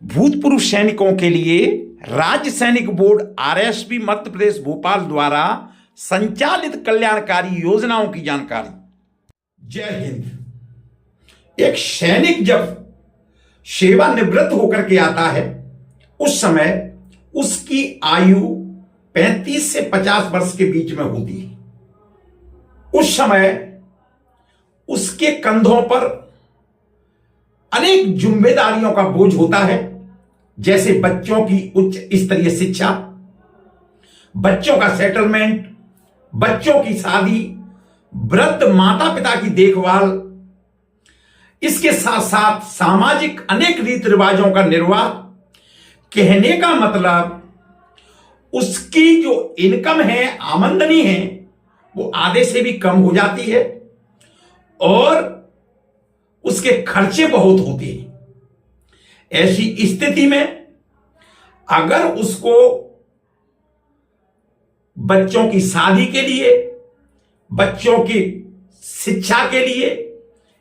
भूतपूर्व सैनिकों के लिए राज्य सैनिक बोर्ड आरएसबी मध्य प्रदेश भोपाल द्वारा संचालित कल्याणकारी योजनाओं की जानकारी। जय हिंद। एक सैनिक जब सेवानिवृत्त होकर के आता है उस समय उसकी आयु 35 से 50 वर्ष के बीच में होती है। उस समय उसके कंधों पर अनेक जिम्मेदारियों का बोझ होता है, जैसे बच्चों की उच्च स्तरीय शिक्षा, बच्चों का सेटलमेंट, बच्चों की शादी, वृद्ध माता पिता की देखभाल, इसके साथ साथ सामाजिक अनेक रीति रिवाजों का निर्वाह। कहने का मतलब उसकी जो इनकम है, आमदनी है, वो आधे से भी कम हो जाती है और उसके खर्चे बहुत होते हैं। ऐसी स्थिति में अगर उसको बच्चों की शादी के लिए, बच्चों की शिक्षा के लिए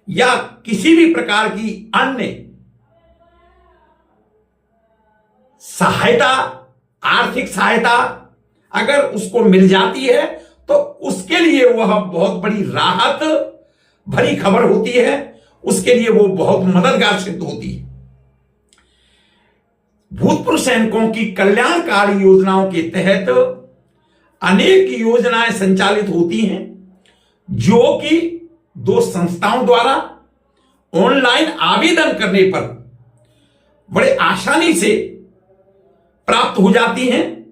या किसी भी प्रकार की अन्य सहायता, आर्थिक सहायता अगर उसको मिल जाती है तो उसके लिए वह बहुत बड़ी राहत भरी खबर होती है, उसके लिए वो बहुत मददगार सिद्ध होती है। भूतपूर्व सैनिकों की कल्याणकारी योजनाओं के तहत अनेक योजनाएं संचालित होती हैं, जो कि दो संस्थाओं द्वारा ऑनलाइन आवेदन करने पर बड़े आसानी से प्राप्त हो जाती हैं,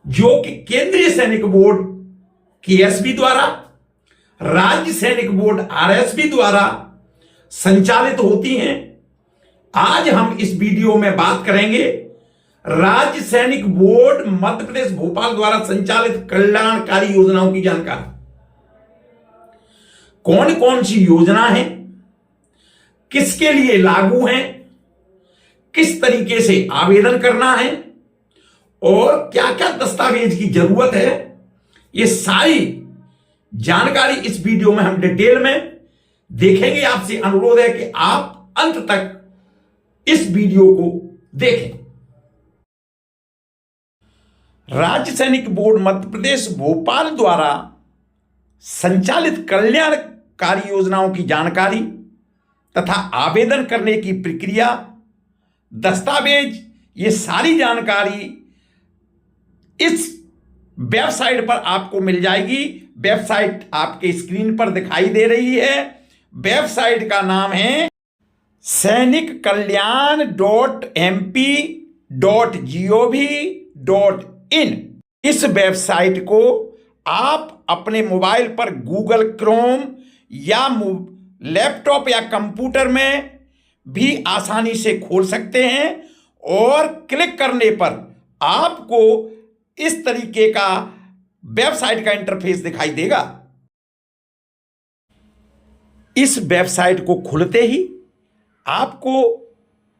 जो कि केंद्रीय सैनिक बोर्ड केएसबी द्वारा, राज्य सैनिक बोर्ड आरएसबी द्वारा संचालित होती हैं। आज हम इस वीडियो में बात करेंगे राज्य सैनिक बोर्ड मध्य प्रदेश भोपाल द्वारा संचालित कल्याणकारी योजनाओं की जानकारी। कौन कौन सी योजना है, किसके लिए लागू है, किस तरीके से आवेदन करना है और क्या क्या दस्तावेज की जरूरत है, ये सारी जानकारी इस वीडियो में हम डिटेल में देखेंगे। आपसे अनुरोध है कि आप अंत तक इस वीडियो को देखें। राज्य सैनिक बोर्ड मध्य प्रदेश भोपाल द्वारा संचालित कल्याणकारी योजनाओं की जानकारी तथा आवेदन करने की प्रक्रिया, दस्तावेज, ये सारी जानकारी इस वेबसाइट पर आपको मिल जाएगी। वेबसाइट आपके स्क्रीन पर दिखाई दे रही है। वेबसाइट का नाम है sainikkalyan.mp.gov.in। इस वेबसाइट को आप अपने मोबाइल पर गूगल क्रोम या लैपटॉप या कंप्यूटर में भी आसानी से खोल सकते हैं और क्लिक करने पर आपको इस तरीके का वेबसाइट का इंटरफेस दिखाई देगा। इस वेबसाइट को खुलते ही आपको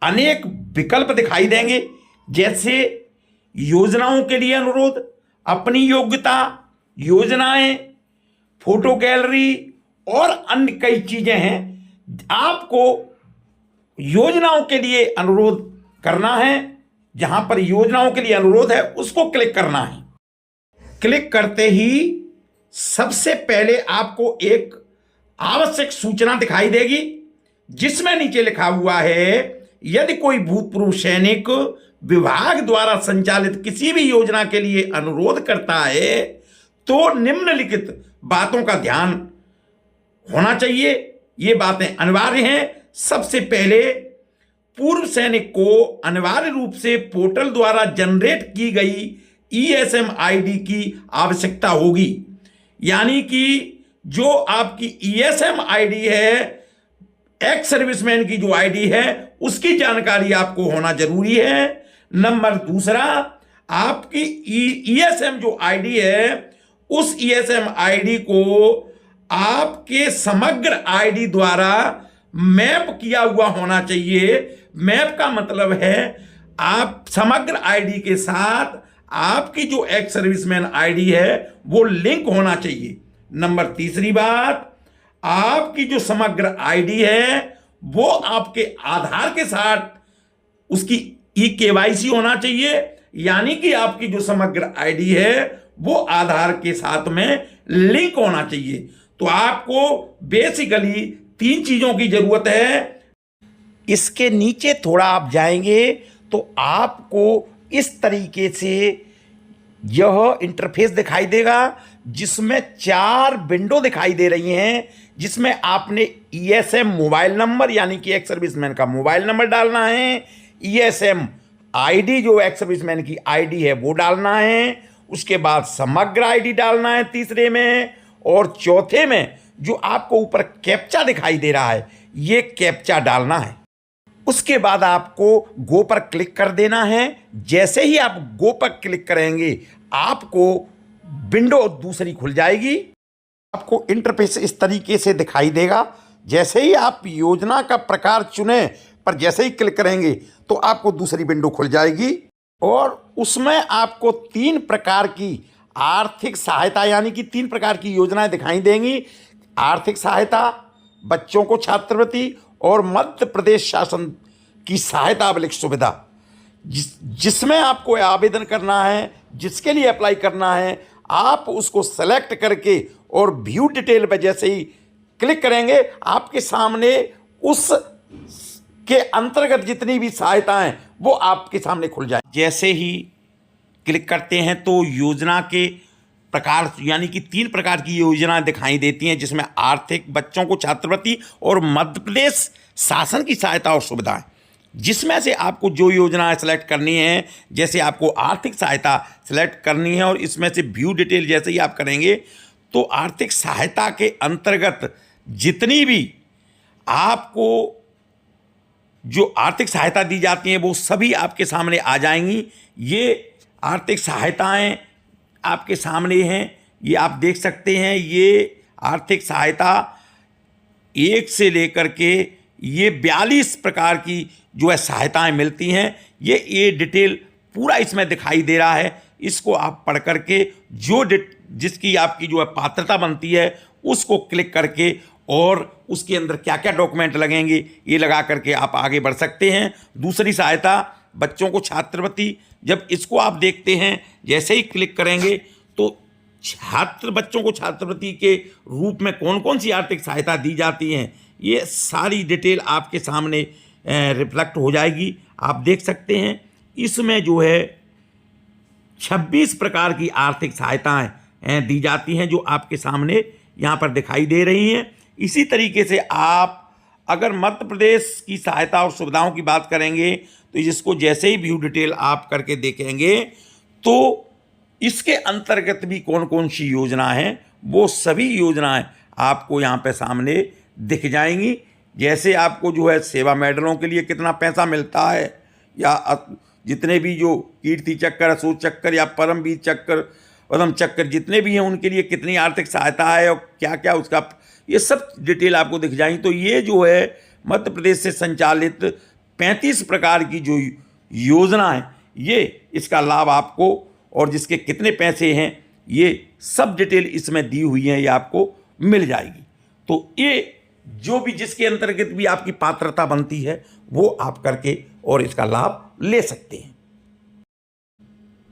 अनेक विकल्प दिखाई देंगे, जैसे योजनाओं के लिए अनुरोध, अपनी योग्यता, योजनाएं, फोटो गैलरी और अन्य कई चीजें हैं। आपको योजनाओं के लिए अनुरोध करना है, जहां पर योजनाओं के लिए अनुरोध है उसको क्लिक करना है। क्लिक करते ही सबसे पहले आपको एक आवश्यक सूचना दिखाई देगी, जिसमें नीचे लिखा हुआ है, यदि कोई भूतपूर्व सैनिक विभाग द्वारा संचालित किसी भी योजना के लिए अनुरोध करता है तो निम्नलिखित बातों का ध्यान होना चाहिए। ये बातें अनिवार्य हैं। सबसे पहले, पूर्व सैनिक को अनिवार्य रूप से पोर्टल द्वारा जनरेट की गई ईएसएम आईडी की आवश्यकता होगी। यानी कि जो आपकी ईएसएम आईडी है, एक्स सर्विसमैन की जो आईडी है, उसकी जानकारी आपको होना जरूरी है। नंबर दूसरा, आपकी ईएसएम जो आईडी है, उस ईएसएम आईडी को आपके समग्र आईडी द्वारा मैप किया हुआ होना चाहिए। मैप का मतलब है आप समग्र आईडी के साथ आपकी जो एक्स सर्विसमैन आईडी है वो लिंक होना चाहिए। नंबर तीसरी बात, आपकी जो समग्र आईडी है वो आपके आधार के साथ उसकी KYC होना चाहिए, यानी कि आपकी जो समग्र आईडी है वो आधार के साथ में लिंक होना चाहिए। तो आपको बेसिकली 3 चीजों की जरूरत है। इसके नीचे थोड़ा आप जाएंगे तो आपको इस तरीके से यह इंटरफेस दिखाई देगा, जिसमें 4 विंडो दिखाई दे रही हैं, जिसमें आपने ESM मोबाइल नंबर यानी कि एक्स सर्विसमैन का मोबाइल नंबर डालना है, ESM आईडी जो एक्स सर्विसमैन की आईडी है वो डालना है, उसके बाद समग्र आईडी डालना है तीसरे में, और चौथे में जो आपको ऊपर कैप्चा दिखाई दे रहा है ये कैप्चा डालना है। उसके बाद आपको गो पर क्लिक कर देना है। जैसे ही आप गो पर क्लिक करेंगे आपको विंडो दूसरी खुल जाएगी। आपको इंटरफेस इस तरीके से दिखाई देगा। जैसे ही आप योजना का प्रकार चुने पर जैसे ही क्लिक करेंगे तो आपको दूसरी विंडो खुल जाएगी, और उसमें आपको 3 प्रकार की आर्थिक सहायता यानी कि 3 प्रकार की योजनाएं दिखाई देंगी। आर्थिक सहायता, बच्चों को छात्रवृत्ति और मध्य प्रदेश शासन की सहायता अभिलिख सुविधा, जिसमें आपको आवेदन करना है, जिसके लिए अप्लाई करना है, आप उसको सेलेक्ट करके और व्यू डिटेल पे जैसे ही क्लिक करेंगे आपके सामने उस के अंतर्गत जितनी भी सहायताएं वो आपके सामने खुल जाए। जैसे ही क्लिक करते हैं तो योजना के प्रकार यानी कि 3 प्रकार की योजनाएं दिखाई देती हैं, जिसमें आर्थिक, बच्चों को छात्रवृत्ति और मध्य प्रदेश शासन की सहायता और सुविधाएं, जिसमें से आपको जो योजनाएं सेलेक्ट करनी है, जैसे आपको आर्थिक सहायता सेलेक्ट करनी है और इसमें से व्यू डिटेल जैसे ही आप करेंगे तो आर्थिक सहायता के अंतर्गत जितनी भी आपको जो आर्थिक सहायता दी जाती हैं वो सभी आपके सामने आ जाएंगी। ये आर्थिक सहायताएं आपके सामने हैं, ये आप देख सकते हैं। ये आर्थिक सहायता 1 से लेकर के ये 42 प्रकार की जो है सहायताएं मिलती हैं। ये डिटेल पूरा इसमें दिखाई दे रहा है। इसको आप पढ़ करके जिसकी आपकी जो है पात्रता बनती है उसको क्लिक करके और उसके अंदर क्या क्या डॉक्यूमेंट लगेंगे ये लगा करके आप आगे बढ़ सकते हैं। दूसरी सहायता, बच्चों को छात्रवृत्ति, जब इसको आप देखते हैं जैसे ही क्लिक करेंगे तो बच्चों को छात्रवृत्ति के रूप में कौन कौन सी आर्थिक सहायता दी जाती हैं ये सारी डिटेल आपके सामने रिफ्लेक्ट हो जाएगी। आप देख सकते हैं इसमें जो है 26 प्रकार की आर्थिक सहायताएं दी जाती हैं जो आपके सामने यहाँ पर दिखाई दे रही हैं। इसी तरीके से आप अगर मध्य प्रदेश की सहायता और सुविधाओं की बात करेंगे तो जिसको जैसे ही व्यू डिटेल आप करके देखेंगे तो इसके अंतर्गत भी कौन कौन सी योजना है वो सभी योजनाएं आपको यहाँ पे सामने दिख जाएंगी। जैसे आपको जो है सेवा मेडलों के लिए कितना पैसा मिलता है, या जितने भी जो कीर्ति चक्कर, अशोक चक्कर या परमवीर चक्कर, पद्म चक्कर जितने भी हैं उनके लिए कितनी आर्थिक सहायता है और क्या क्या उसका, ये सब डिटेल आपको दिख जाएंगी। तो ये जो है मध्य प्रदेश से संचालित 35 प्रकार की जो योजना है ये इसका लाभ आपको, और जिसके कितने पैसे हैं ये सब डिटेल इसमें दी हुई है, ये आपको मिल जाएगी। तो ये जो भी जिसके अंतर्गत भी आपकी पात्रता बनती है वो आप करके और इसका लाभ ले सकते हैं।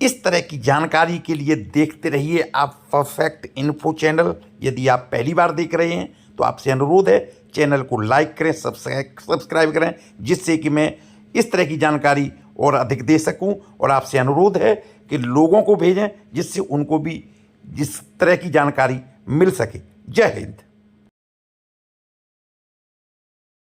इस तरह की जानकारी के लिए देखते रहिए आप परफेक्ट इन्फो चैनल। यदि आप पहली बार देख रहे हैं तो आपसे अनुरोध है चैनल को लाइक करें, सब्सक्राइब करें, जिससे कि मैं इस तरह की जानकारी और अधिक दे सकूं। और आपसे अनुरोध है कि लोगों को भेजें जिससे उनको भी जिस तरह की जानकारी मिल सके। जय हिंद।